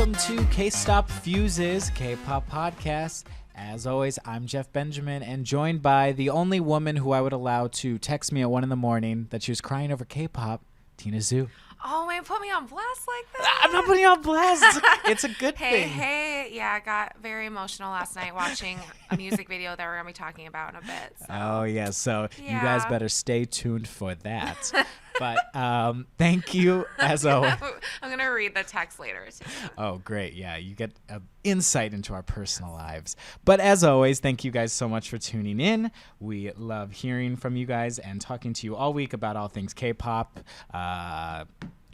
welcome to K-Stop Fuses, K-Pop Podcast. As always, I'm Jeff Benjamin, and joined by the only woman who I would allow to text me at 1 a.m. that she was crying over K-pop, Tina Zhu. Oh, man, put me on blast like that. I'm not putting you on blast. It's a good thing. Hey. Yeah, I got very emotional last night watching a music video that we're going to be talking about in a bit. So. Oh, yeah. So you guys better stay tuned for that. But thank you, as always. I'm going to read the text later, too. Oh, great. Yeah, you get insight into our personal lives. But as always, thank you guys so much for tuning in. We love hearing from you guys and talking to you all week about all things K-pop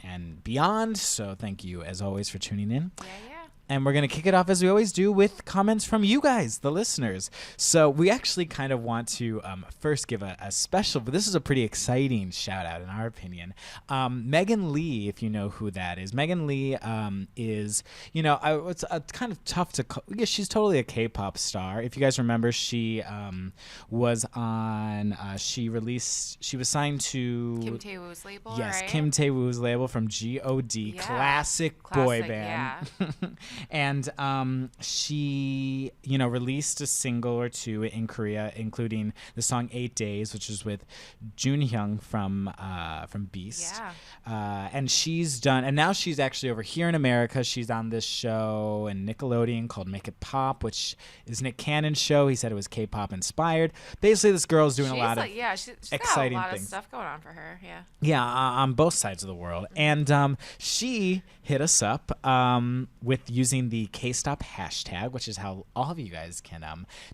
and beyond. So thank you, as always, for tuning in. Yeah. And we're going to kick it off, as we always do, with comments from you guys, the listeners. So we actually kind of want to first give a special, but this is a pretty exciting shout out in our opinion. Megan Lee, if you know who that is. Megan Lee is, it's kind of tough to call. Yeah, she's totally a K-pop star. If you guys remember, she was on, she was signed to Kim Tae-woo's label, yes, right? Kim Tae-woo's label from G.O.D. Yeah. Classic boy band. Yeah. And she, released a single or two in Korea, including the song 8 Days, which is with Junhyung from Beast. Yeah. And now she's actually over here in America. She's on this show in Nickelodeon called Make It Pop, which is Nick Cannon's show. He said it was K-pop inspired. Basically, this girl's doing a lot of exciting got a lot things. of stuff going on for her. Yeah. Yeah, on both sides of the world. And she hit us up with using the K-Stop hashtag, which is how all of you guys can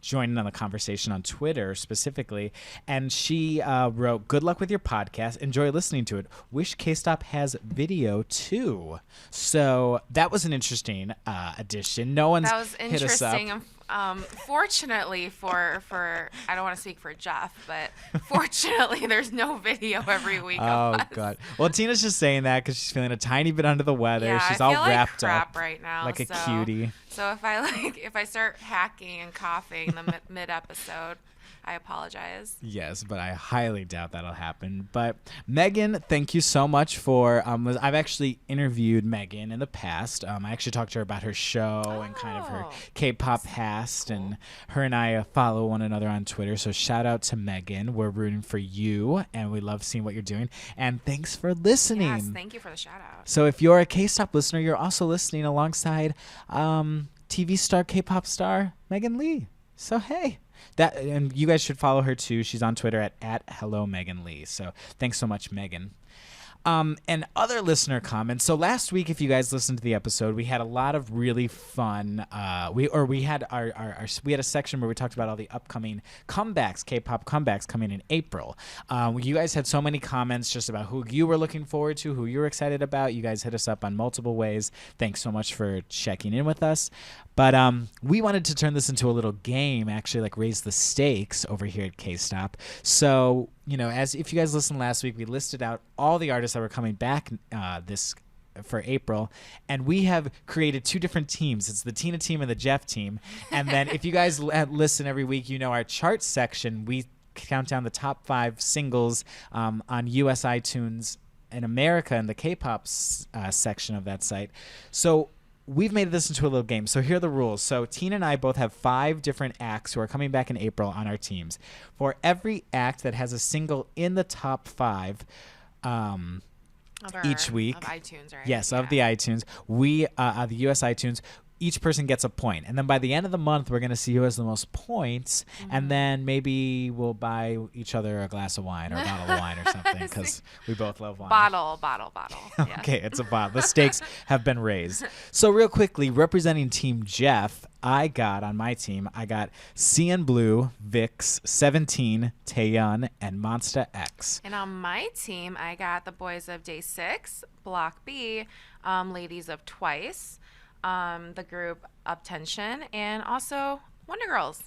join in on the conversation on Twitter specifically. And she wrote, "Good luck with your podcast. Enjoy listening to it. Wish K-Stop has video too." So that was an interesting addition. No one's hit us up. Fortunately for I don't want to speak for Jeff, but fortunately there's no video every week. Oh God! Well, Tina's just saying that because she's feeling a tiny bit under the weather. Yeah, she's I all feel like wrapped crap up right now, like a cutie. So if I start hacking and coughing the mid episode, I apologize. Yes, but I highly doubt that'll happen. But Megan, thank you so much for. I've actually interviewed Megan in the past. I actually talked to her about her show and kind of her K-pop past, and her and I follow one another on Twitter. So shout out to Megan. We're rooting for you, and we love seeing what you're doing. And thanks for listening. Yes, thank you for the shout out. So if you're a K-Stop listener, you're also listening alongside TV star, K-pop star Megan Lee. So hey. And you guys should follow her too. She's on Twitter at Hello Megan Lee. So thanks so much, Megan. And other listener comments. So last week, if you guys listened to the episode, we had a lot of really fun. We had we had a section where we talked about all the upcoming comebacks, K-pop comebacks coming in April. You guys had so many comments just about who you were looking forward to, who you were excited about. You guys hit us up on multiple ways. Thanks so much for checking in with us. But we wanted to turn this into a little game, actually, like raise the stakes over here at K-Stop. So, as if you guys listened last week, we listed out all the artists that were coming back for April, and we have created two different teams. It's the Tina team and the Jeff team. And then if you guys listen every week, our chart section, we count down the top 5 singles on US iTunes in America in the K-pop section of that site. So we've made this into a little game. So here are the rules. So Tina and I both have 5 different acts who are coming back in April on our teams. For every act that has a single in the top 5 each week. Of iTunes, right? Yes, of the iTunes. We, the US iTunes, each person gets a point. And then by the end of the month, we're going to see who has the most points. Mm-hmm. And then maybe we'll buy each other a glass of wine or a bottle of wine or something because we both love wine. Bottle. Yeah. Okay, it's a bottle. The stakes have been raised. So real quickly, representing Team Jeff, on my team, I got CNBLUE, VIX, 17, Taeyeon, and Monsta X. And on my team, I got the boys of DAY6, Block B, ladies of Twice, the group Up Tension, and also Wonder Girls.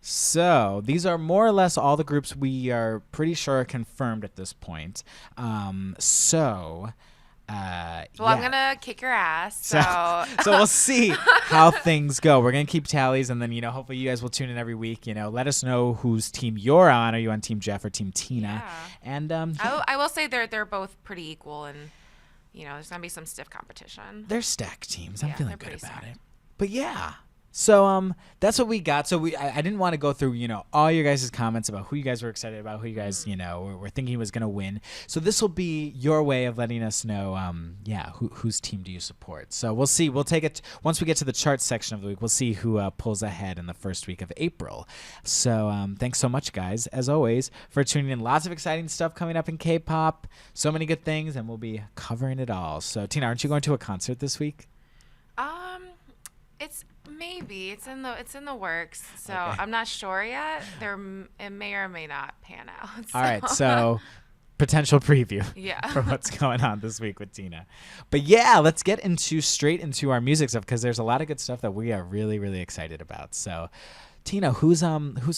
So these are more or less all the groups we are pretty sure are confirmed at this point. I'm gonna kick your ass. So we'll see how things go. We're gonna keep tallies, and then hopefully you guys will tune in every week. Let us know whose team you're on. Are you on Team Jeff or Team Tina? Yeah. And I will say they're both pretty equal, and there's gonna be some stiff competition. They're stacked teams. I'm Yeah, feeling they're good pretty about stacked. it. But yeah. So that's what we got. So I didn't want to go through, all your guys' comments about who you guys were excited about, who you guys, were thinking was going to win. So this will be your way of letting us know, whose team do you support. So we'll see. We'll take it once we get to the charts section of the week. We'll see who pulls ahead in the first week of April. So thanks so much, guys, as always, for tuning in. Lots of exciting stuff coming up in K-pop. So many good things, and we'll be covering it all. So Tina, aren't you going to a concert this week? It's in the works, so Okay. I'm not sure yet. It may or may not pan out. All right, so potential preview Yeah. for what's going on this week with Tina. But yeah, let's get straight into our music stuff, because there's a lot of good stuff that we are really, really excited about. So Tina, who's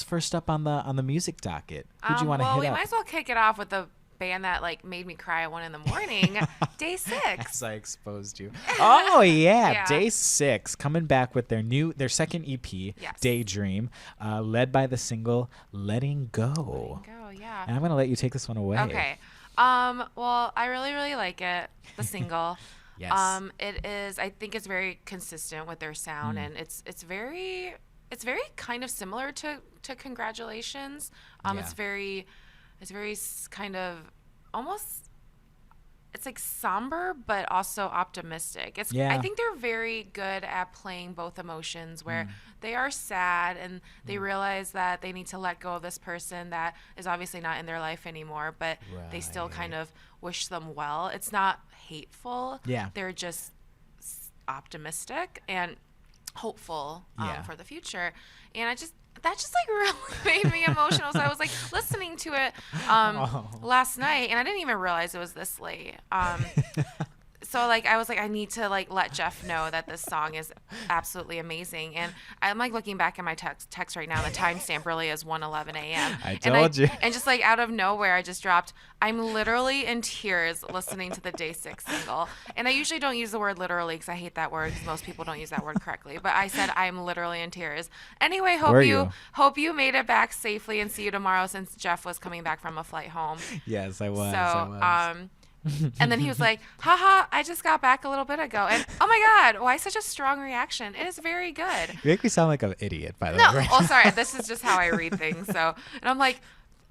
first up on the music docket? Who do you want to hit Well, we up? might as well kick it off with the band that made me cry at 1 a.m. Day6. As I exposed you. Oh yeah, Yeah. Day6 coming back with their second EP, Yes. Daydream, led by the single Letting Go. Go, yeah. And I'm gonna let you take this one away. Okay. Well, I really, really like it. The single. Yes. I think it's very consistent with their sound, and it's very kind of similar to Congratulations. Yeah. It's very kind of almost, it's like somber but also optimistic. I think they're very good at playing both emotions, where they are sad and they realize that they need to let go of this person that is obviously not in their life anymore, but they still kind of wish them well. It's not hateful. Yeah. They're just optimistic and hopeful for the future. And that just really made me emotional. So I was listening to it last night, and I didn't even realize it was this late. So I was I need to let Jeff know that this song is absolutely amazing. And I'm looking back at my text right now. The timestamp really is 1:11 a.m. I told you. And just out of nowhere, I just dropped, I'm literally in tears listening to the Day6 single. And I usually don't use the word literally because I hate that word, because most people don't use that word correctly. But I said I'm literally in tears. Anyway, hope you made it back safely, and see you tomorrow, since Jeff was coming back from a flight home. Yes, I was. So, and then he was like, haha, I just got back a little bit ago. And oh my God, why such a strong reaction? It is very good. You make me sound like an idiot, by the No, way. oh, sorry. This is just how I read things. So, and I'm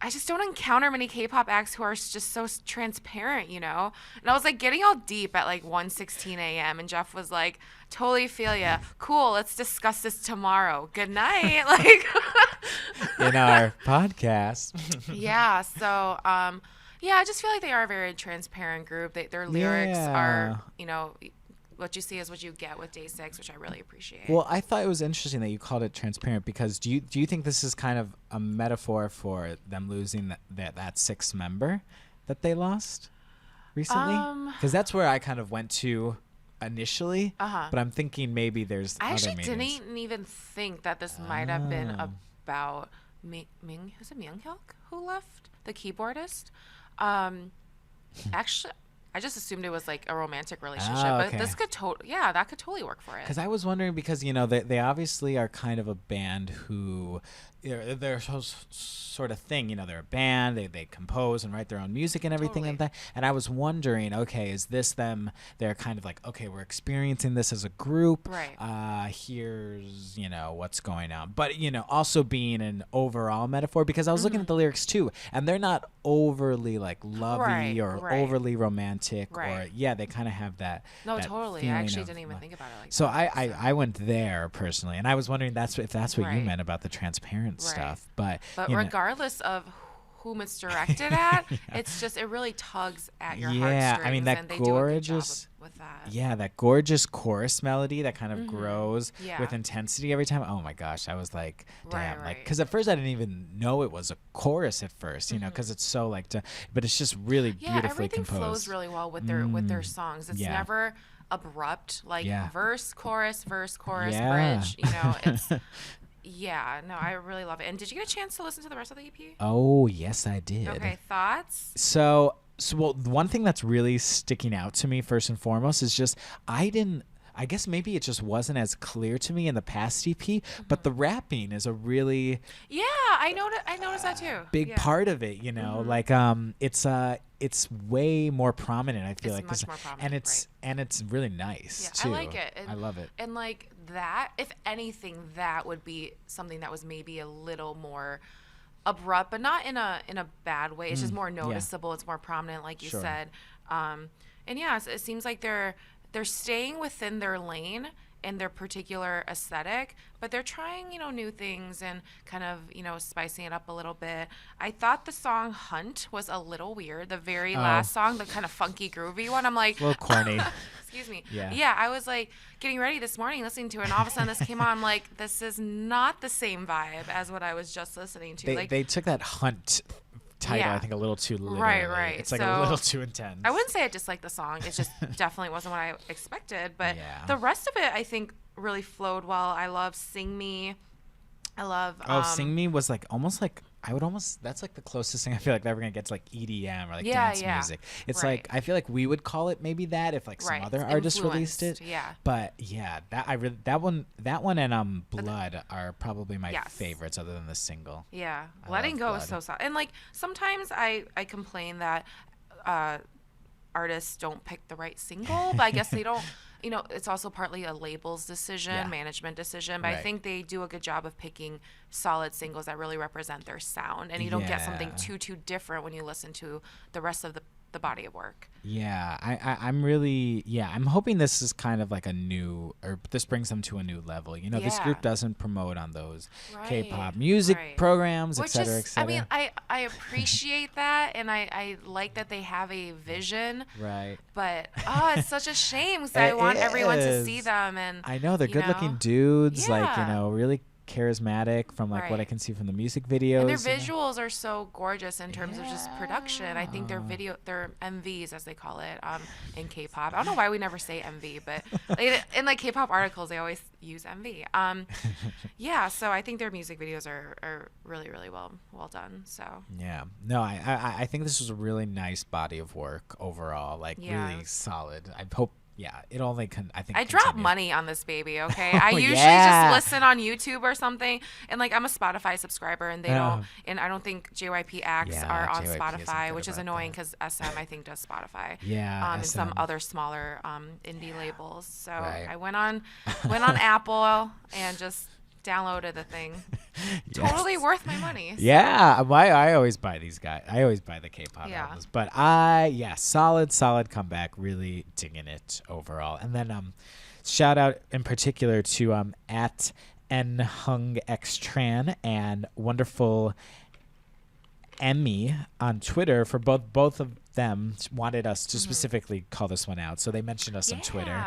I just don't encounter many K-pop acts who are just so transparent, And I was getting all deep at 1:16 a.m. And Jeff was like, totally feel ya. Cool. Let's discuss this tomorrow. Good night. In our podcast. Yeah. So, yeah, I just feel they are a very transparent group. Their lyrics are, what you see is what you get with Day6, which I really appreciate. Well, I thought it was interesting that you called it transparent, because do you think this is kind of a metaphor for them losing that sixth member that they lost recently? Because that's where I kind of went to initially, but I'm thinking maybe there's I other actually meanings. didn't even think that this might have been about Ming. Who's it, Myunghyuk who left? The keyboardist? Actually, I just assumed it was a romantic relationship, okay. but this could that could totally work for it. Because I was wondering, because they obviously are kind of a band who they're sort of thing. They're a band. They compose and write their own music and everything like that. And I was wondering, okay, is this them? They're kind of okay, we're experiencing this as a group. Right. Here's what's going on, but also being an overall metaphor, because I was looking at the lyrics too, and they're not overly lovey or overly romantic, or they kind of have that. No, that totally. I actually didn't even think about it so that. I went there personally, and I was wondering if that's what you meant about the transparent stuff. But regardless of whom it's directed at, it's just, it really tugs at your heartstrings. I mean, that and they gorgeous do a good job with that. Yeah, that gorgeous chorus melody that kind of grows with intensity every time. Oh my gosh, I was like, damn, because at first I didn't even know it was a chorus at first, because it's so but it's just really beautifully everything composed. Flows really well with their songs. It's never abrupt, verse, chorus, bridge. It's I really love it. And did you get a chance to listen to the rest of the EP? Oh yes, I did. Okay, thoughts? So well, one thing that's really sticking out to me first and foremost is just I I guess maybe it just wasn't as clear to me in the past EP, but the rapping is a really I noticed that too. big part of it, you know. Like it's way more prominent, I feel like, much more prominent, and it's really nice too. I like it. I love it. And like that, if anything, that would be something that was maybe a little more abrupt, but not in a bad way. It's just more noticeable. It's more prominent, like you said. And it seems like they're staying within their lane and their particular aesthetic, but they're trying, new things and kind of, spicing it up a little bit. I thought the song Hunt was a little weird. The very last song, the kind of funky groovy one, I'm like, a little corny. Excuse me. Yeah, I was like getting ready this morning listening to it, and all of a sudden this came on. I'm like, this is not the same vibe as what I was just listening to. They took that Hunt title, I think, a little too literally. Right. It's like a little too intense. I wouldn't say I disliked the song. It just definitely wasn't what I expected. But the rest of it, I think, really flowed well. I love Sing Me. I love Sing Me was like almost like that's like the closest thing I feel like they're ever gonna get to like EDM or like dance music. It's like I feel like we would call it maybe that if like some other artist released it. But that one and Blood are probably my favorites other than the single. Yeah. Letting Go is so soft. And like sometimes I complain that artists don't pick the right single, but I guess they don't. It's also partly a label's decision, management decision, but I think they do a good job of picking solid singles that really represent their sound, and you don't get something too different when you listen to the rest of the body of work. I'm hoping this is kind of like this brings them to a new level. This group doesn't promote on those K-pop music programs, et cetera, et cetera. I mean, I appreciate that, and I like that they have a vision. Right. But it's such a shame because I want everyone to see them. And I know they're good-looking dudes, really charismatic from what I can see from the music videos. And their visuals are so gorgeous in terms of just production. I think their MVs, as they call it, in K-pop. I don't know why we never say MV, but in like K-pop articles, they always use MV. So I think their music videos are really, really well done. So I think this was a really nice body of work overall, really solid. I hope. Yeah, it only can. I think I drop money on this baby. Okay, I usually just listen on YouTube or something, and like I'm a Spotify subscriber, and they don't, and I don't think JYP acts are on Spotify, which is annoying because SM I think does Spotify. And some other smaller indie labels. So I went on Apple and just downloaded the thing. Totally worth my money. So. I always buy these guys. I always buy the K-pop albums. But solid comeback. Really digging it overall. And then shout out in particular to at nhungxtran and wonderful Emmy on Twitter for both of them wanted us to specifically call this one out, so they mentioned us on Twitter.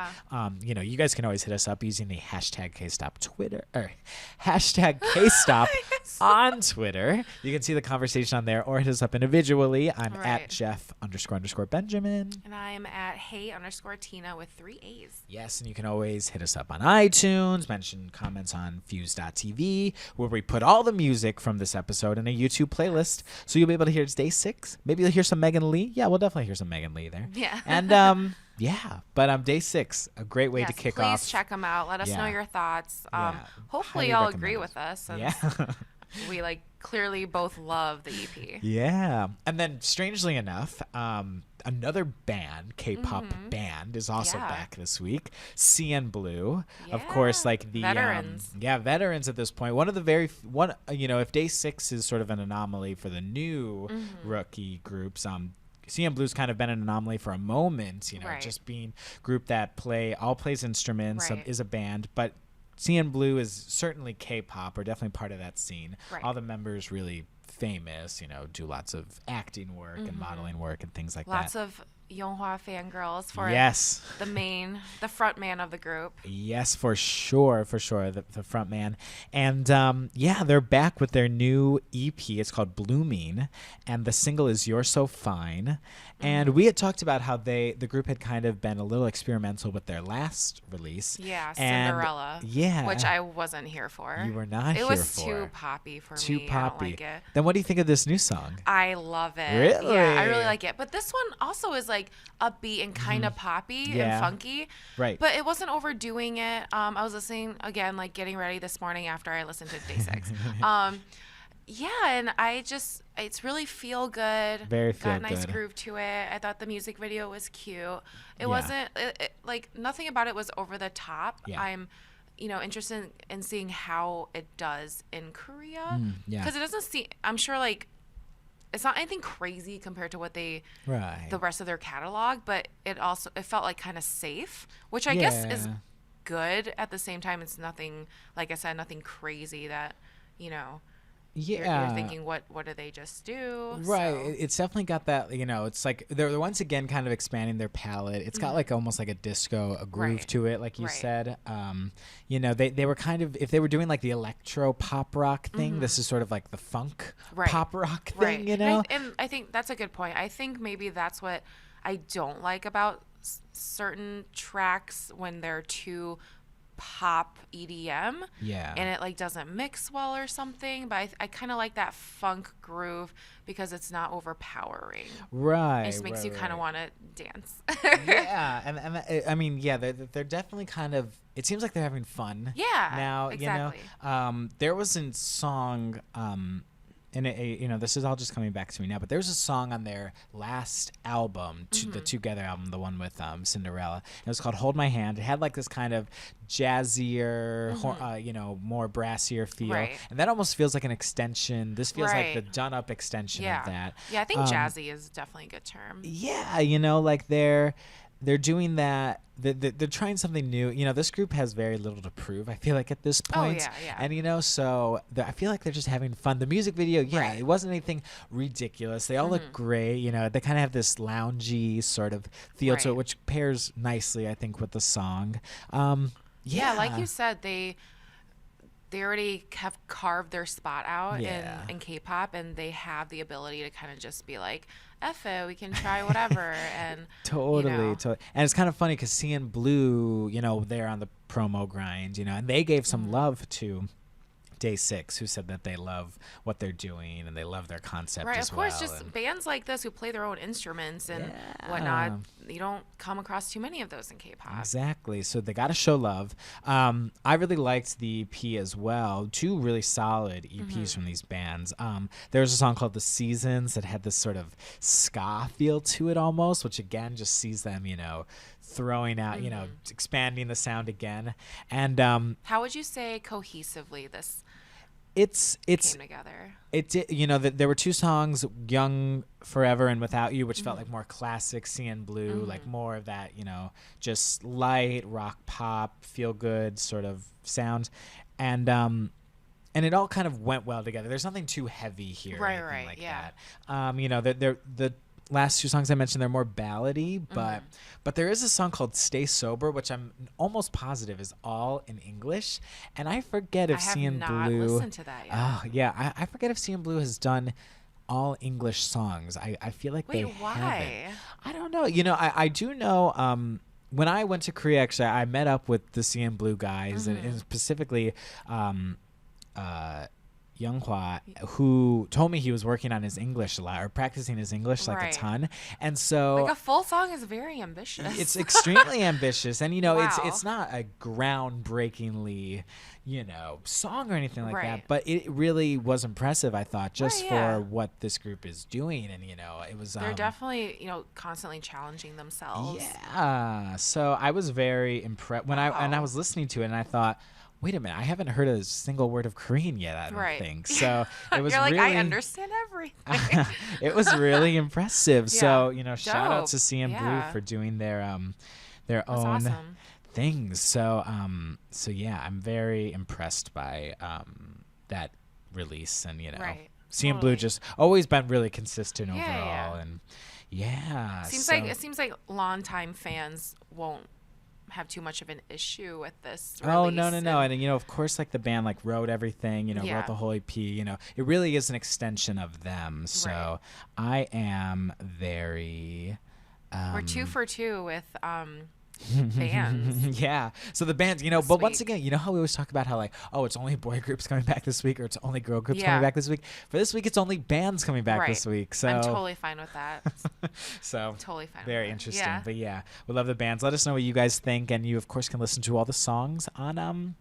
You guys can always hit us up using the hashtag KStop Twitter or hashtag KStop on Twitter. You can see the conversation on there, or hit us up individually. I'm at Jeff__Benjamin, and I'm at Hey_Tina with 3 A's. Yes, and you can always hit us up on iTunes, mention comments on Fuse.tv, where we put all the music from this episode in a YouTube playlist, so you'll be able to hear Day6. Maybe you'll hear some Megan Lee. Yeah, we'll definitely hear some Megan Lee there. Yeah. And but Day6, a great way to kick off. Please check them out. Let us know your thoughts. Hopefully y'all agree with us. We clearly both love the EP. Yeah. And then strangely enough, another band, K-pop band, is also back this week. CNBLUE, of course, the veterans. Veterans at this point. One of the if Day6 is sort of an anomaly for the new rookie groups, CNBLUE's kind of been an anomaly for a moment, just being a group that plays instruments, is a band, but CNBLUE is certainly K-pop, or definitely part of that scene. All the members really famous, do lots of acting work and modeling work and things like that. Lots of Yonghwa fangirls for the front man of the group. Yes, for sure, the front man. And they're back with their new EP. It's called Blueming, and the single is You're So Fine. And we had talked about how the group had kind of been a little experimental with their last release. Yeah, Cinderella. Which I wasn't here for. You were not here for. It was too poppy for me. Too poppy. I don't like it. Then what do you think of this new song? I love it. Really? Yeah, I really like it. But this one also is like upbeat and kind of poppy and funky. Right. But it wasn't overdoing it. I was listening again, like getting ready this morning after I listened to Day6. Yeah, and it's really feel good. Very feel Got a nice good. groove to it. I thought the music video was cute. It wasn't, like, nothing about it was over the top. Yeah. I'm, interested in seeing how it does in Korea. Yeah. Because it doesn't seem, I'm sure, like, it's not anything crazy compared to what the rest of their catalog, but it felt like kind of safe, which I guess is good. At the same time, it's nothing, like I said, nothing crazy that, you're thinking, what do they just do? Right. So. It's definitely got that, it's like they're once again kind of expanding their palette. It's got like almost like a groove to it, like you said. They were kind of, if they were doing like the electro pop rock thing, this is sort of like the funk pop rock thing, And I think that's a good point. I think maybe that's what I don't like about certain tracks when they're too pop EDM, and it like doesn't mix well or something, but I kind of like that funk groove because it's not overpowering. It just makes you kind of want to dance. And I mean, they're definitely kind of, it seems like they're having fun now. Exactly. There was a song, and this is all just coming back to me now, but there was a song on their last album, the Together album, the one with Cinderella. It was called "Hold My Hand." It had like this kind of jazzier, more brassier feel, and that almost feels like an extension. This feels like the done-up extension of that. Yeah, I think jazzy is definitely a good term. Yeah, like they're doing that. They're trying something new. This group has very little to prove, I feel like, at this point. Oh, yeah. And, so I feel like they're just having fun. The music video, it wasn't anything ridiculous. They all look great. They kind of have this loungy sort of feel to it, which pairs nicely, I think, with the song. Yeah, like you said, they already have carved their spot out in K-pop, and they have the ability to kind of just be like, F it, we can try whatever. And totally. And it's kind of funny because CNBLUE, they're on the promo grind, and they gave some love to Day6, who said that they love what they're doing and they love their concept as well. Right, of course, just bands like this who play their own instruments and whatnot, you don't come across too many of those in K-pop. Exactly. So they got to show love. I really liked the EP as well. 2 really solid EPs from these bands. There was a song called The Seasons that had this sort of ska feel to it almost, which again just sees them, throwing out, expanding the sound again. And how would you say cohesively this came together? It did, there were 2 songs, Young Forever and Without You, which felt like more classic CNBLUE, like more of that, just light rock pop, feel good sort of sound. And it all kind of went well together. There's nothing too heavy here or anything like that. The last 2 songs I mentioned, they're more ballady, but there is a song called Stay Sober, which I'm almost positive is all in English, and I forget if CNBLUE... I have not listened to that yet. Oh, yeah, I forget if CNBLUE has done all English songs. I feel like they why? haven't. I don't know. I do know... when I went to Korea, actually, I met up with the CNBLUE guys, and specifically... Younghwa, who told me he was working on his English a lot, or practicing his English like a ton, and so like a full song is very ambitious. It's extremely ambitious, and it's not a groundbreakingly song or anything like that, but it really was impressive, I thought, just for what this group is doing, and it was they're definitely constantly challenging themselves. Yeah, so I was very impressed when I was listening to it, and I thought, wait a minute, I haven't heard a single word of Korean yet, I don't think. So it was You're like, really, I understand everything. It was really impressive. Yeah. So, shout out to CNBLUE for doing their own things. So yeah, I'm very impressed by that release, and CNBLUE just always been really consistent overall, and it seems like longtime fans won't have too much of an issue with this release. Oh, no. And of course, like the band wrote everything, wrote the whole EP, it really is an extension of them. So I am very we're 2 for 2 with bands. Yeah. So the bands, you know, but once again, you know how we always talk about how like, oh, it's only boy groups coming back this week, or it's only girl groups coming back this week. For this week, it's only bands coming back this week. So I'm totally fine with that. So totally fine. Very interesting. Yeah. But yeah, we love the bands. Let us know what you guys think, and you of course can listen to all the songs on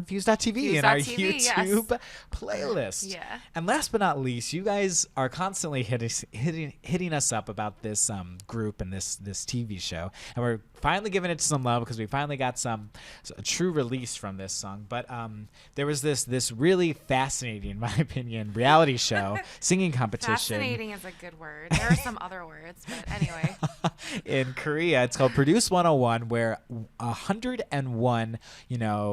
Fuse.tv in our YouTube playlist. Yeah. And last but not least, you guys are constantly hitting us up about this group and this TV show, and we're finally giving it some love because we finally got a true release from this song. But there was this really fascinating, in my opinion, reality show singing competition. Fascinating is a good word. There are some other words, but anyway. In Korea, it's called Produce 101, where 101,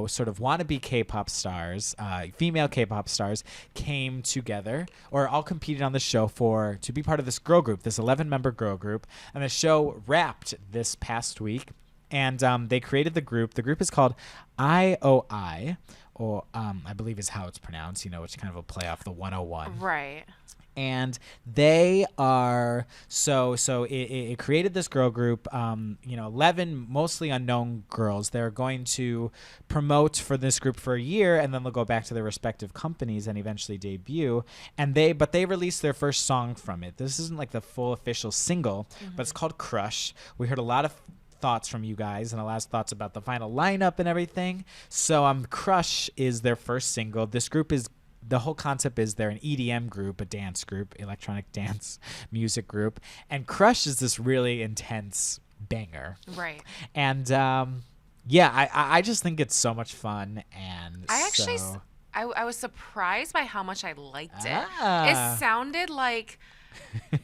sort of wannabe K-pop stars, female K-pop stars, came together or all competed on the show to be part of this girl group, this 11-member girl group. And the show wrapped this past week, and they created the group. The group is called IOI, or I believe is how it's pronounced, which is kind of a play off the 101. Right. And they are it created this girl group, 11 mostly unknown girls. They're going to promote for this group for a year, and then they'll go back to their respective companies and eventually debut. And they released their first song from it. This isn't like the full official single, but it's called Crush. We heard a lot of thoughts from you guys and a lot of thoughts about the final lineup and everything. So Crush is their first single. This group is, the whole concept is they're an EDM group, a dance group, electronic dance music group. And Crush is this really intense banger. Right. And I just think it's so much fun. And I was surprised by how much I liked it. It sounded like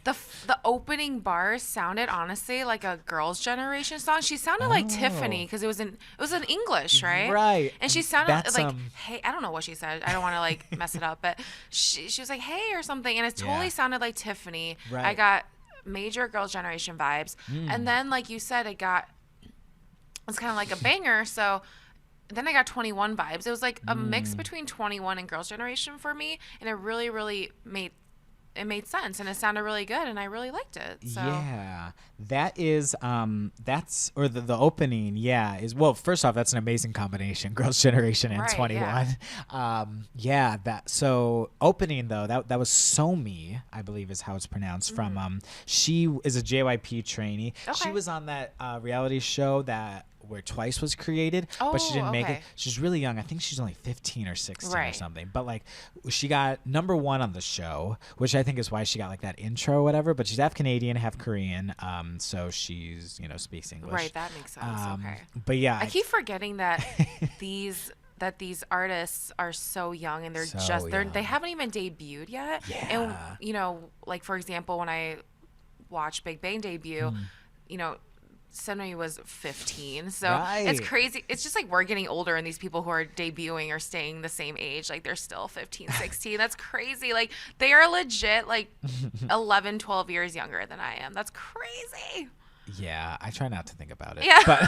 the opening bars sounded honestly like a Girls' Generation song. She sounded like Tiffany because it was in English, right? Right. And she sounded like, hey, I don't know what she said. I don't want to like mess it up, but she was like, hey, or something, and it totally sounded like Tiffany. Right. I got major Girls' Generation vibes, and then like you said, it's kind of like a banger. So then I got 21 vibes. It was like a mix between 21 and Girls' Generation for me, and it really, really made sense, and it sounded really good, and I really liked it. So. Yeah, that is the opening. Yeah, is, well, first off, that's an amazing combination, Girls' Generation and 21. Yeah. So opening though, that was Somi, I believe is how it's pronounced. From she is a JYP trainee. Okay. She was on that reality show where Twice was created, but she didn't make it. She's really young. I think she's only 15 or 16 or something. But like, she got number 1 on the show, which I think is why she got like that intro or whatever. But she's half Canadian, half Korean, so she's speaks English. Right, that makes sense. Okay. But yeah, I keep forgetting that these artists are so young, and they haven't even debuted yet. Yeah. And like for example, when I watched Big Bang debut, Sunny was 15, so it's crazy. It's just like we're getting older, and these people who are debuting are staying the same age. Like they're still 15, 16. That's crazy. Like they are legit like 11, 12 years younger than I am. That's crazy. Yeah, I try not to think about it. Yeah. But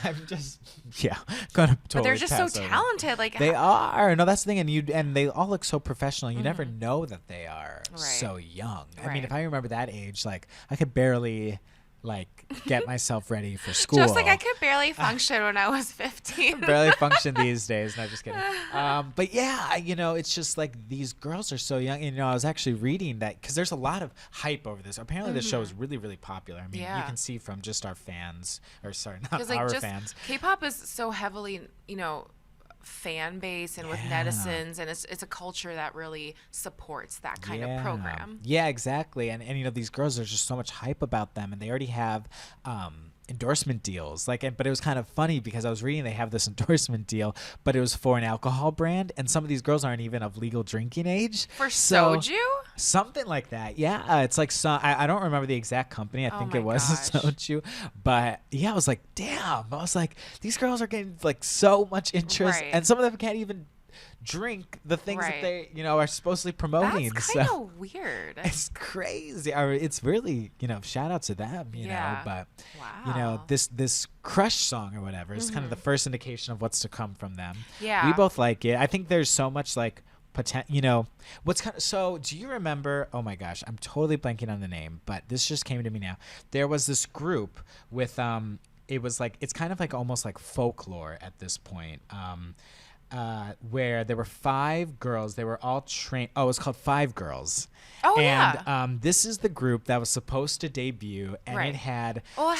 I'm just, gonna totally But they're just so over. talented. Like they are. No, that's the thing. And they all look so professional. You never know that they are so young. I mean, if I remember that age, like I could barely get myself ready for school. Just like I could barely function when I was 15. Barely function these days. No, just kidding. But yeah, it's just like these girls are so young. And, I was actually reading that because there's a lot of hype over this. Apparently, the show is really, really popular. I mean, you can see from just our fans, or sorry, not our fans. K-pop is so heavily, fan base and with netizens, and it's a culture that really supports that kind of program. Yeah, exactly. And these girls, there's just so much hype about them, and they already have endorsement deals. But it was kind of funny because I was reading they have this endorsement deal, but it was for an alcohol brand, and some of these girls aren't even of legal drinking age. For soju? Something like that. Yeah, it's like I don't remember the exact company. I think it was soju, but yeah, I was like, damn. I was like, these girls are getting like so much interest, and some of them can't even drink the things that they are supposedly promoting. That's kind of weird. It's crazy. It's really shout out to them. But this Crush song or whatever is kind of the first indication of what's to come from them. Yeah, we both like it. I think there's so much like you know, what's kind of, so do you remember, oh my gosh, I'm totally blanking on the name, but this just came to me now. There was this group with, it was like, it's kind of like almost like folklore at this point. Where there were 5 girls. They were all trained. Oh, it was called Five Girls. Oh, and, yeah. This is the group that was supposed to debut, and Right. it had, so like,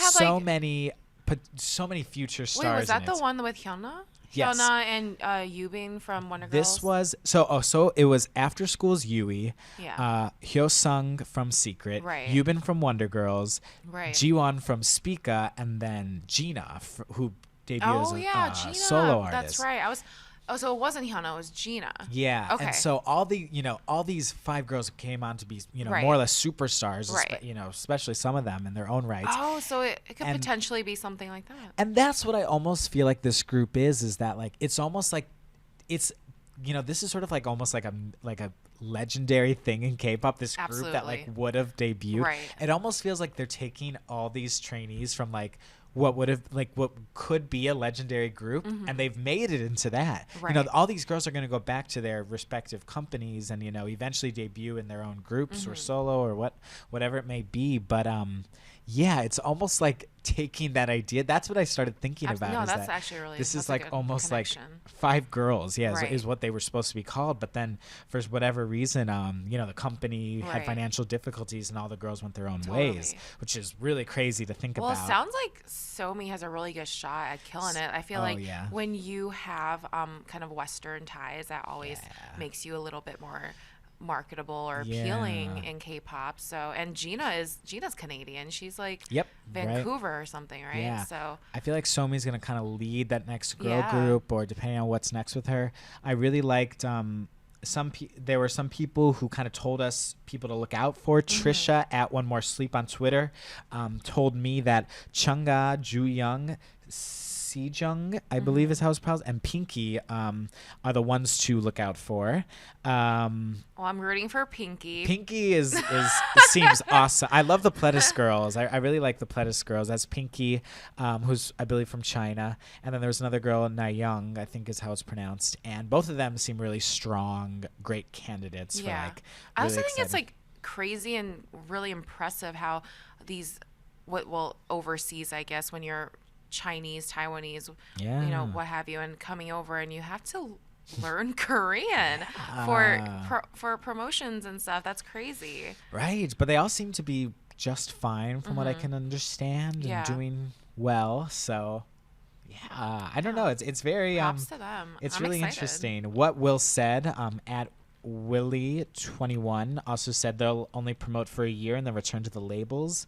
so many future stars. Wait, was that in the it. one with Hyuna? Yes. Hyuna and Yubin from Wonder Girls? This was so it was After School's Yui, Yeah. Hyosung from Secret, Right. Yubin from Wonder Girls, Right. Jiwon from Spica, and then Gina, who debuted as a Gina. solo artist. That's right. So it wasn't Hyuna, it was Gina. Yeah. Okay. And so all these 5 girls came on to be, Right. more or less superstars, Right. especially some of them in their own rights. Oh, so it could potentially be something like that. And that's what I almost feel like this group is that, like, it's almost like it's, this is sort of like almost like a legendary thing in K-pop, this group that, like, would have debuted. Right. It almost feels like they're taking all these trainees from, like, what could be a legendary group, and they've made it into that. Right. All these girls are going to go back to their respective companies and eventually debut in their own groups or solo or whatever it may be. But yeah, it's almost like taking that idea. That's what I started thinking about. No, is that's that actually really. this that's is a like good almost connection. like 5 girls. Yeah, Right. is what they were supposed to be called. But then for whatever reason, the company had Right. financial difficulties and all the girls went their own Totally. ways, which is really crazy to think Well, about. it sounds like Somi has a really good shot at killing it. I feel like yeah. when you have kind of Western ties, that always makes you a little bit more marketable or appealing in K-pop. So, and Gina's Canadian. She's like Vancouver or something, right? Yeah. So I feel like Somi's gonna kind of lead that next girl Yeah. group, or depending on what's next with her. I really liked there were some people who kind of told us people to look out for. Trisha at One More Sleep on Twitter told me that Chungga, Jooyoung, Sejong, I believe is how it's pronounced, and Pinky are the ones to look out for. well, I'm rooting for Pinky. Pinky is seems awesome. I love the Pledis girls. I really like the Pledis girls. That's Pinky, who's I believe from China, and then there's another girl, Nayoung, I think is how it's pronounced. And both of them seem really strong, great candidates for like. I Really also think it's exciting. like crazy and really impressive how these overseas, I guess, when you're Chinese, Taiwanese, what have you, and coming over and you have to learn Korean for promotions and stuff. That's crazy. Right, but they all seem to be just fine from what I can understand and doing well. So yeah, I don't know. It's very props to them. It's I'm really excited. interesting. What Will said at Willie21 also said they'll only promote for a year and then return to the labels.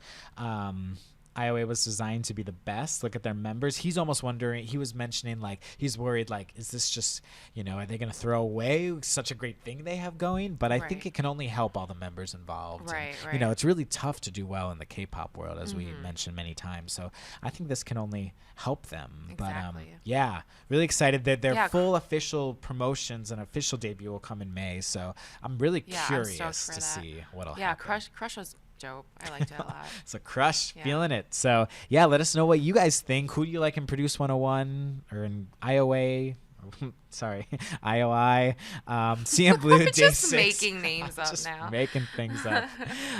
IOA was designed to be the best. Look at their members. He's almost wondering, he was mentioning, like, he's worried, like, is this just, are they going to throw away such a great thing they have going? But I think it can only help all the members involved. Right, and, it's really tough to do well in the K-pop world, as we mentioned many times. So I think this can only help them. Exactly. But yeah, really excited that their full official promotions and official debut will come in May. So I'm really curious to see what'll happen. Yeah, Crush was dope. I liked it a lot. It's a Crush, feeling it. So yeah, let us know what you guys think. Who do you like in Produce 101 or in IOA? Sorry, IOI, CNBLUE, DAY6. Just making names up just now. Making things up.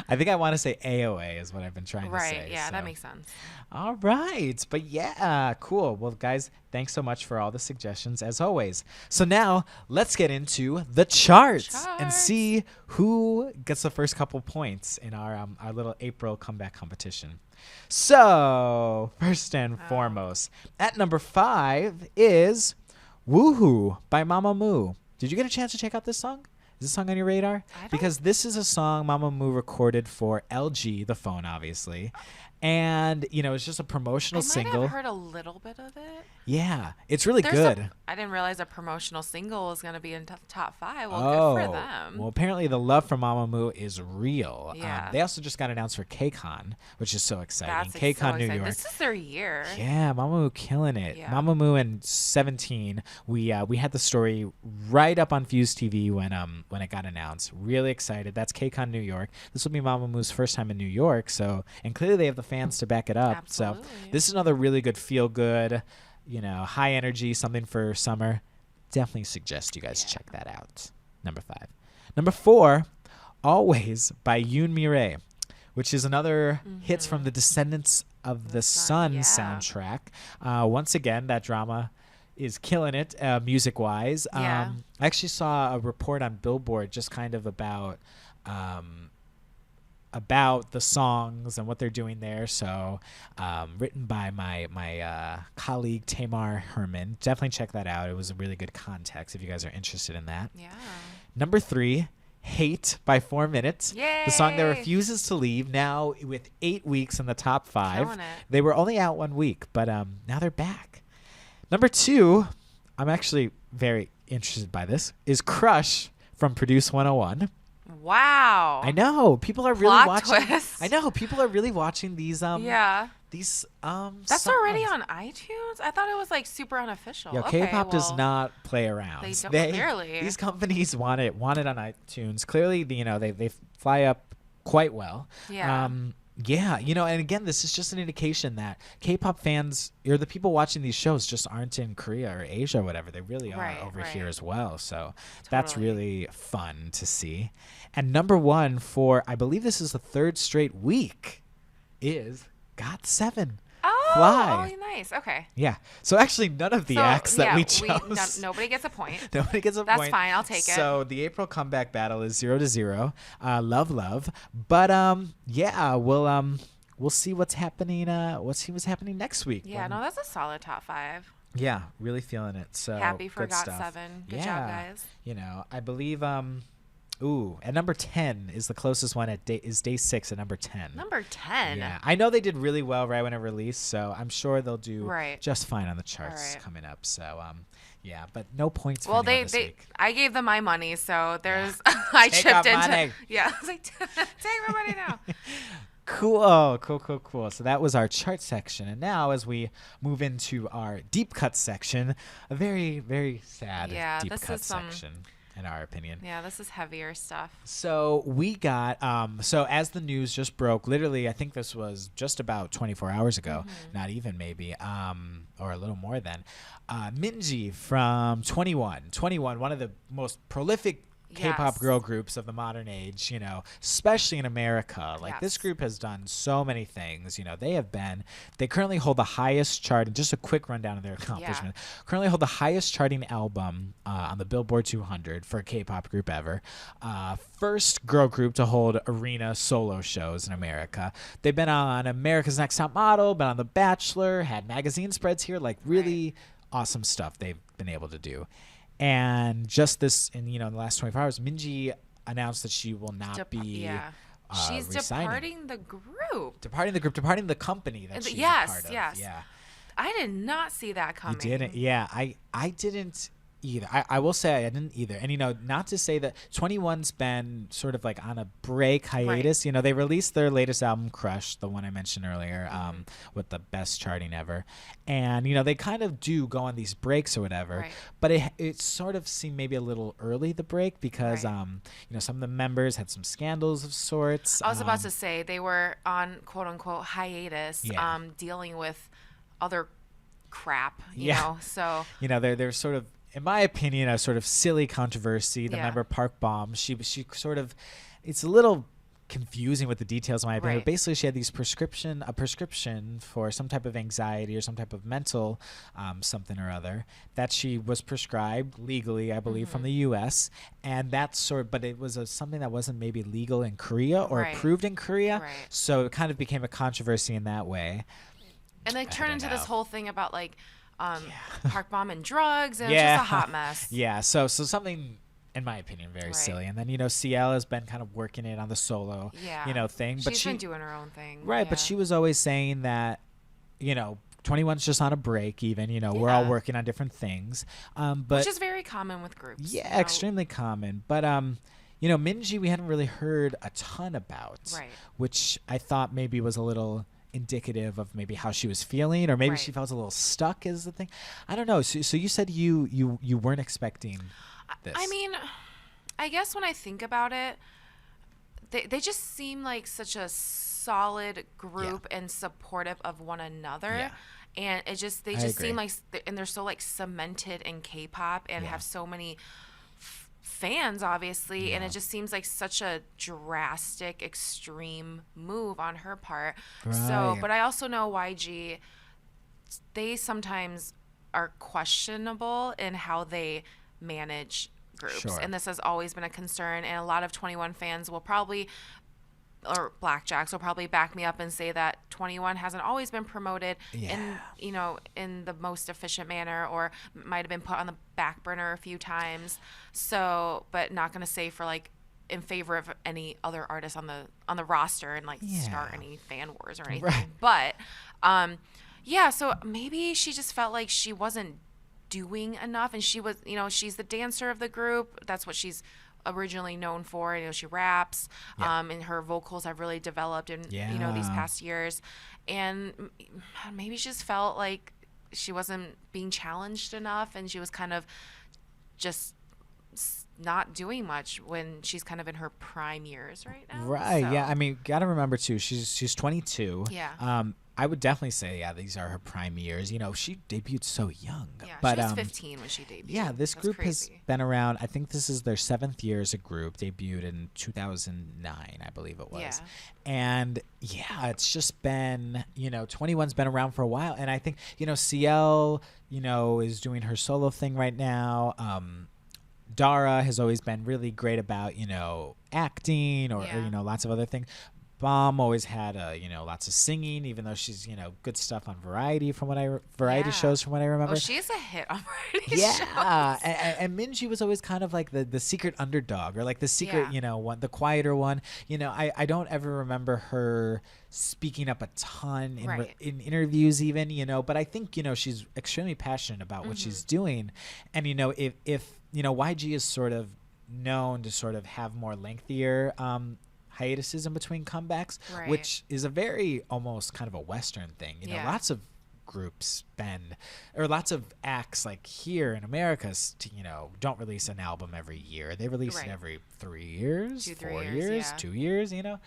I think I want to say AOA is what I've been trying to say. Right, yeah, so. that makes sense. All right. But yeah, cool. Well, guys, thanks so much for all the suggestions as always. So now let's get into the charts and see who gets the first couple points in our little April comeback competition. So first and foremost, at number 5 is Woohoo by Mamamoo. Did you get a chance to check out this song? Is this song on your radar? Because this is a song Mamamoo recorded for LG, the phone, obviously. And, it's just a promotional single. I might have heard a little bit of it. Yeah, it's really good. I didn't realize a promotional single was going to be in top 5. Well, good for them. Well, apparently the love for Mamamoo is real. Yeah. They also just got announced for KCON, which is so exciting. That's KCON so New exciting. York. This is their year. Yeah, Mamamoo killing it. Yeah. Mamamoo in 17. We had the story right up on Fuse TV when it got announced. Really excited. That's KCON New York. This will be Mamamoo's first time in New York. So, and clearly they have the fans to back it up. Absolutely. So this is another really good feel good, high energy, something for summer. Definitely suggest you guys check that out. Number 5. Number 4, Always by Yoon Mi-rae, which is another hits from the Descendants of the Sun soundtrack. Once again, that drama is killing it music-wise. Yeah. I actually saw a report on Billboard just kind of about the songs and what they're doing there. So written by my colleague Tamar Herman. Definitely check that out. It was a really good context if you guys are interested in that. Yeah. Number 3, Hate by 4 Minutes. Yay! The song that refuses to leave, now with 8 weeks in the top 5. Killing it. They were only out 1 week, but now they're back. Number 2, I'm actually very interested by this, is Crush from Produce 101. Wow. I know people are really Plot watching. twist. I know people are really watching these. These That's already on iTunes. I thought it was like super unofficial. Yeah, okay, K-pop does not play around. They don't, clearly. These companies want it on iTunes. Clearly, they fly up quite well. Yeah. Yeah, and again, this is just an indication that K-pop fans, or the people watching these shows, just aren't in Korea or Asia or whatever. They really are over here as well. So that's really fun to see. And number 1 for, I believe this is the 3rd straight week, is GOT7. Fly. Oh, nice. Okay. Yeah. So actually, none of the acts that we chose. Nobody gets a point. Nobody gets a point. That's fine. I'll take it. So the April comeback battle is 0-0. Love. But yeah, we'll see what's happening. We'll see what's happening next week. Yeah. No, that's a solid top 5. Yeah, really feeling it. So happy for good stuff. GOT7. Good job, guys. I believe. At number 10 is the closest one is Day6 at number 10. Number 10? Yeah. I know they did really well right when it released, so I'm sure they'll do just fine on the charts coming up. So, yeah, but no points for this week. I gave them my money, so there's I chipped into money. Yeah, I was like, take my money now. Cool. So that was our chart section. And now as we move into our deep cut section, a very, very sad deep cut section. In our opinion. Yeah, this is heavier stuff. So we got, so as the news just broke, literally, I think this was just about 24 hours ago, not even maybe, or a little more than, Minzy from 21, one of the most prolific K-pop girl groups of the modern age, especially in America. Like this group has done so many things. They currently hold the highest chart, and just a quick rundown of their accomplishment. Currently hold the highest charting album on the Billboard 200 for a K-pop group ever. First girl group to hold arena solo shows in America. They've been on America's Next Top Model, been on The Bachelor, had magazine spreads here, like really awesome stuff they've been able to do. And just this, in the last 24 hours, Minzy announced that she will not be. She's resigning. departing the group. Departing the company that she's a part of. Yes. Yeah. I did not see that coming. You didn't? Yeah, I didn't either. I will say I didn't either. And not to say that 21's been sort of like on a break hiatus. They released their latest album, Crush, the one I mentioned earlier, with the best charting ever. And they kind of do go on these breaks or whatever. But it sort of seemed maybe a little early, the break, because some of the members had some scandals of sorts. I was about to say they were on quote unquote hiatus, dealing with other crap. You know, so they're sort of, in my opinion, a sort of silly controversy. The member Park Bom, she sort of, it's a little confusing with the details in my opinion. But basically, she had a prescription for some type of anxiety or some type of mental something or other that she was prescribed legally, I believe, from the U.S. And that's but it was something that wasn't maybe legal in Korea or approved in Korea. So it kind of became a controversy in that way. And they turned into this whole thing about like Park Bom and drugs, and it's just a hot mess. Yeah, so something, in my opinion, very silly. And then CL has been kind of working it on the solo thing. But she's been doing her own thing. Right, but she was always saying that 21's just on a break even. We're all working on different things. But which is very common with groups. Yeah, extremely common. But Minzy we hadn't really heard a ton about. Right. Which I thought maybe was a little indicative of maybe how she was feeling, or maybe she felt a little stuck is the thing. I don't know. So you said you weren't expecting this. I mean, I guess when I think about it, they just seem like such a solid group and supportive of one another. And it just, they just seem like, and they're so like cemented in K-pop and have so many fans, obviously, and it just seems like such a drastic, extreme move on her part. So, but I also know YG, they sometimes are questionable in how they manage groups. And this has always been a concern. And a lot of 21 fans will probably, or Blackjacks will probably back me up and say that 21 hasn't always been promoted in, you know, in the most efficient manner, or might have been put on the back burner a few times. So, but not going to say for like in favor of any other artists on the roster and like start any fan wars or anything. But yeah, so maybe she just felt like she wasn't doing enough, and she was, you know, she's the dancer of the group. That's what she's originally known for. You know, she raps, and her vocals have really developed in you know, these past years, and maybe she just felt like she wasn't being challenged enough, and she was kind of just not doing much when she's kind of in her prime years right now. Right. So. Yeah. I mean, gotta remember too, she's 22. Yeah. I would definitely say, these are her prime years. You know, she debuted so young. Yeah, but, she was 15 when she debuted. Yeah, this That's group crazy. has been around. I think this is their 7th year as a group. Debuted in 2009, I believe it was. Yeah. And yeah, it's just been, you know, 21's been around for a while. And I think, you know, CL, you know, is doing her solo thing right now. Dara has always been really great about, you know, acting or you know, lots of other things. Bomb always had, you know, lots of singing, even though she's, you know, good stuff on variety shows from what I remember. Oh, she is a hit on variety shows. And Minzy was always kind of like the secret underdog, or like the secret, you know, one, the quieter one. You know, I don't ever remember her speaking up a ton in interviews even, you know, but I think, you know, she's extremely passionate about what she's doing. And, you know, if you know, YG is sort of known to sort of have more lengthier hiatuses in between comebacks, which is a very almost kind of a Western thing. You know, lots of groups lots of acts like here in America, you know, don't release an album every year. They release it every 3 years, 4 years, 2 years, you know.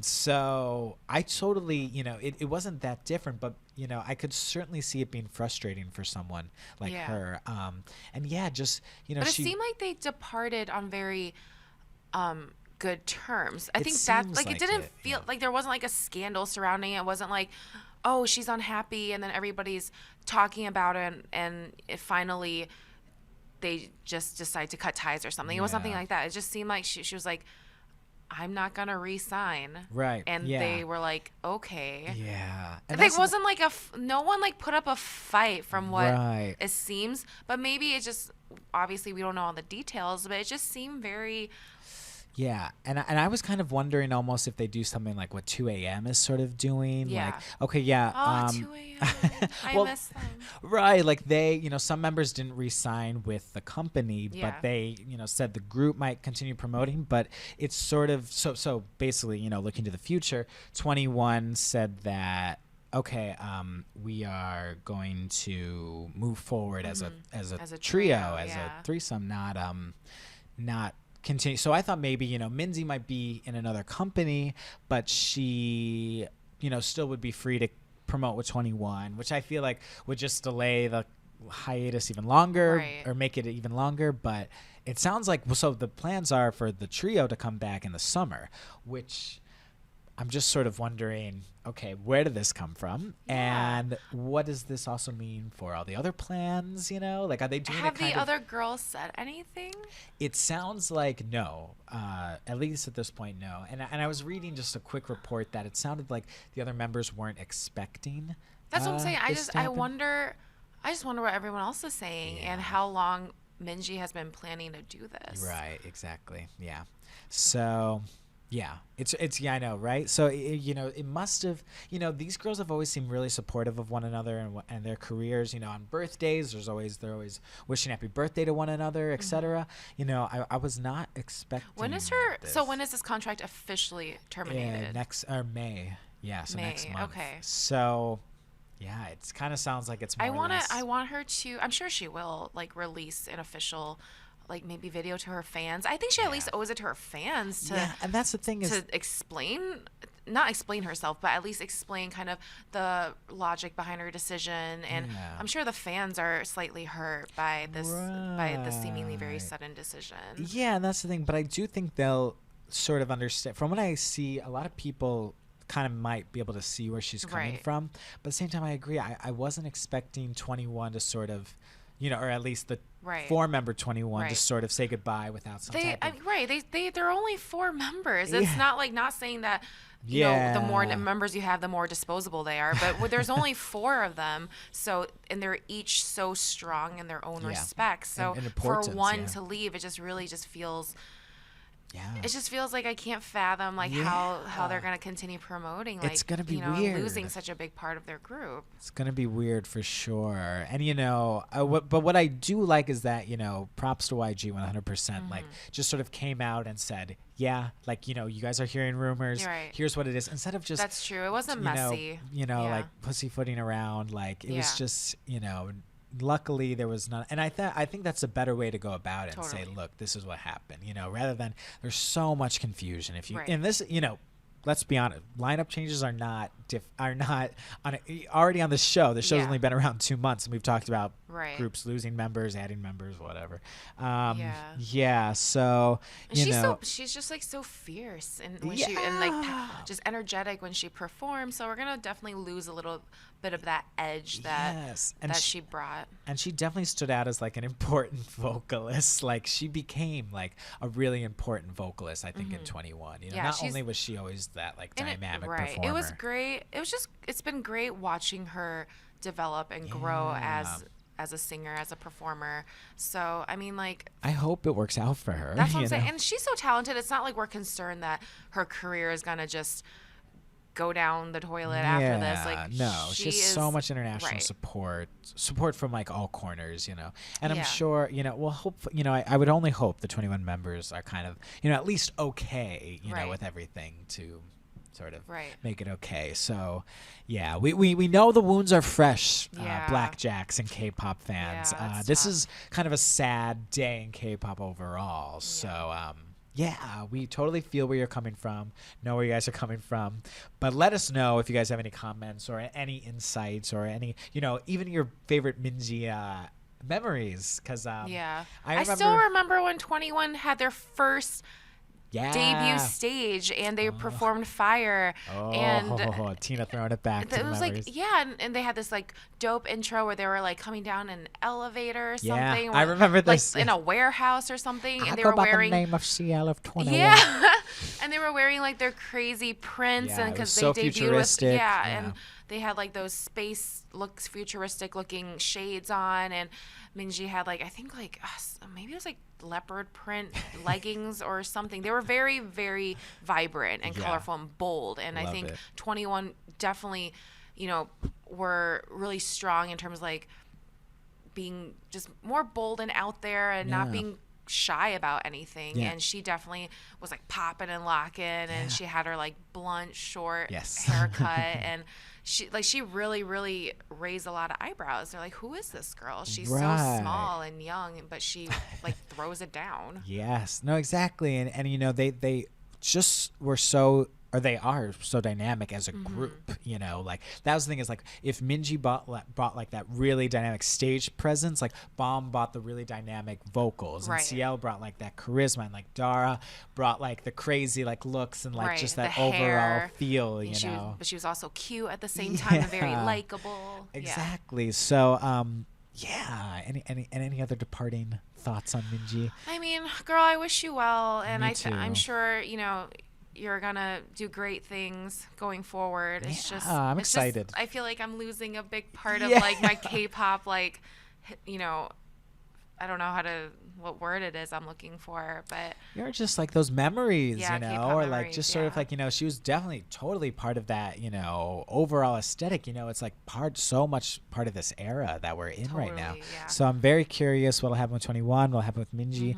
So I totally, you know, it wasn't that different, but you know, I could certainly see it being frustrating for someone like her. And yeah, just, you know, but it seemed like they departed on very good terms. I think that like it didn't feel like there wasn't like a scandal surrounding it. It wasn't like, oh, she's unhappy and then everybody's talking about it, and it finally they just decide to cut ties or something. It was something like that. It just seemed like she was like, I'm not gonna re-sign. Right. And they were like, okay. Yeah. And it wasn't like no one like put up a fight from what it seems, but maybe it just, obviously we don't know all the details, but it just seemed very. Yeah, and I was kind of wondering almost if they do something like what 2 a.m. is sort of doing. Yeah. Like, okay, yeah. Oh, 2 a.m. I miss them. Right, like they, you know, some members didn't re-sign with the company, but they, you know, said the group might continue promoting, but it's sort of, so basically, you know, looking to the future, 21 said that, okay, we are going to move forward as a trio, as a threesome, not continue. So I thought maybe, you know, Minzy might be in another company, but she, you know, still would be free to promote with 21, which I feel like would just delay the hiatus even longer or make it even longer. But it sounds like, so the plans are for the trio to come back in the summer, which I'm just sort of wondering, okay, where did this come from? And what does this also mean for all the other plans, you know? Like, are they doing Have the other girls said anything? It sounds like no. At least at this point, no. And I was reading just a quick report that it sounded like the other members weren't expecting. That's what I'm saying. I just wonder what everyone else is saying and how long Minzy has been planning to do this. Right, exactly. Yeah. So... yeah, it's I know, right? So you know, it must have, you know, these girls have always seemed really supportive of one another and their careers. You know, on birthdays, they're always wishing happy birthday to one another, etc. You know, I was not expecting. When is this contract officially terminated? Next May. Yeah, so next month. Okay. So. Yeah, it kind of sounds like it's more or less. I want her to. I'm sure she will like release an official, like maybe video to her fans. I think she at least owes it to her fans to. Yeah, and that's the thing is to explain not explain herself, but at least explain kind of the logic behind her decision. And I'm sure the fans are slightly hurt by this seemingly very sudden decision. Yeah, and that's the thing. But I do think they'll sort of understand. From what I see, a lot of people kind of might be able to see where she's coming from. But at the same time, I agree. I wasn't expecting 21 to sort of, or at least the 4-member 21 to sort of say goodbye without some type of... They're only 4 members. It's not like, not saying that, you know, the more members you have, the more disposable they are. But there's only 4 of them. So, and they're each so strong in their own respects. So for one to leave, it just really just feels... It just feels like I can't fathom how they're going to continue promoting. Like, it's going to be weird. Losing such a big part of their group. It's going to be weird for sure. And, but what I do like is that, props to YG 100%, like just sort of came out and said, you guys are hearing rumors. Here's what it is. Instead of just... That's true. It wasn't messy. Like pussyfooting around. Like it was just, luckily there was none, and I think that's a better way to go about it and say, look, this is what happened, rather than there's so much confusion. If you in this, let's be honest, lineup changes are not already on the show. The show's only been around 2 months, and we've talked about groups losing members, adding members, whatever. So and she's just like so fierce, and when she and like just energetic when she performs. So we're gonna definitely lose a little bit of that edge that she brought. And she definitely stood out as like an important vocalist. Like she became like a really important vocalist, I think, in 21. Not only was she always that like dynamic performer. It was great. It's been great watching her develop and grow as a singer, as a performer. So I mean, like, I hope it works out for her. That's what I'm saying. And she's so talented. It's not like we're concerned that her career is gonna just go down the toilet after this. Like, no, she has so much international support from like all corners, and I'm sure, we'll hope, I would only hope the 21 members are kind of, at least okay, with everything to sort of make it okay. So we know the wounds are fresh, Blackjacks and K-pop fans. This is kind of a sad day in K-pop overall. So we totally feel where you're coming from, know where you guys are coming from, but let us know if you guys have any comments or any insights or any, even your favorite Minzy memories, because I still remember when 21 had their first debut stage and they performed Fire, and Tina throwing it back to it was memories. like and they had this like dope intro where they were like coming down an elevator or something. I remember this, like in a warehouse or something, and I they go were by wearing the name of CL of 21. and they were wearing like their crazy prints, and because they so debuted futuristic. with and they had like those futuristic looking shades on, and Minzy had like, I think like maybe it was like leopard print leggings or something. They were very, very vibrant and colorful and bold. And I think 21 definitely, were really strong in terms of like being just more bold and out there and not being shy about anything. And she definitely was like popping and locking, and she had her like blunt short haircut, and she really, really raised a lot of eyebrows. They're like, who is this girl? She's so small and young, but she like throws it down. Yes, no, exactly. And they just were so, or they are so dynamic as a group, like that was the thing, is like if Minzy brought like that really dynamic stage presence, like Bomb brought the really dynamic vocals, and CL brought like that charisma, and like Dara brought like the crazy like looks and like just that overall feel, but she was also cute at the same time and very likable. Exactly. So any other departing thoughts on Minzy? I mean, girl, I wish you well, and I'm sure you're gonna do great things going forward. It's just I'm excited. I feel like I'm losing a big part of like my K-pop, like, I don't know what word it is I'm looking for, but you're just like those memories, K-pop or like memories, just sort of like, she was definitely totally part of that, overall aesthetic, it's like so much part of this era that we're in right now. So I'm very curious what'll happen with 21, what'll happen with Minzy.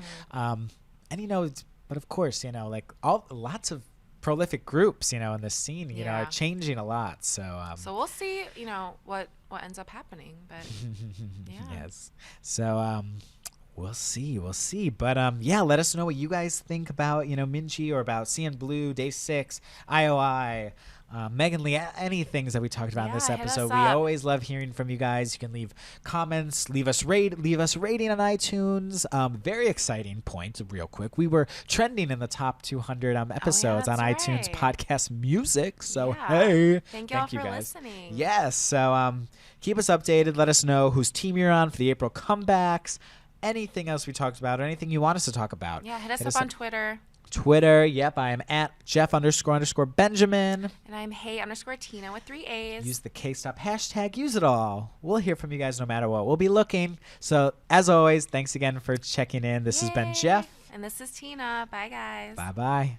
But of course, like lots of prolific groups, in the scene, are changing a lot. So we'll see, what ends up happening. But yes. So We'll see. But yeah, let us know what you guys think about, Minzy or about CNBLUE, Day6, IOI, Megan Lee, any things that we talked about in this episode. We always love hearing from you guys. You can leave comments, leave us rating on iTunes. Very exciting point, real quick. We were trending in the top 200 episodes on iTunes podcast music. So hey, thank y'all for listening. Yes, so keep us updated. Let us know whose team you're on for the April comebacks. Anything else we talked about, or anything you want us to talk about. Yeah, hit us up on Twitter. Yep, I am at Jeff__Benjamin. And I'm Hey_Tina with 3 A's. Use the K-Stop hashtag. Use it all. We'll hear from you guys no matter what. We'll be looking. So, as always, thanks again for checking in. This has been Jeff. And this is Tina. Bye, guys. Bye-bye.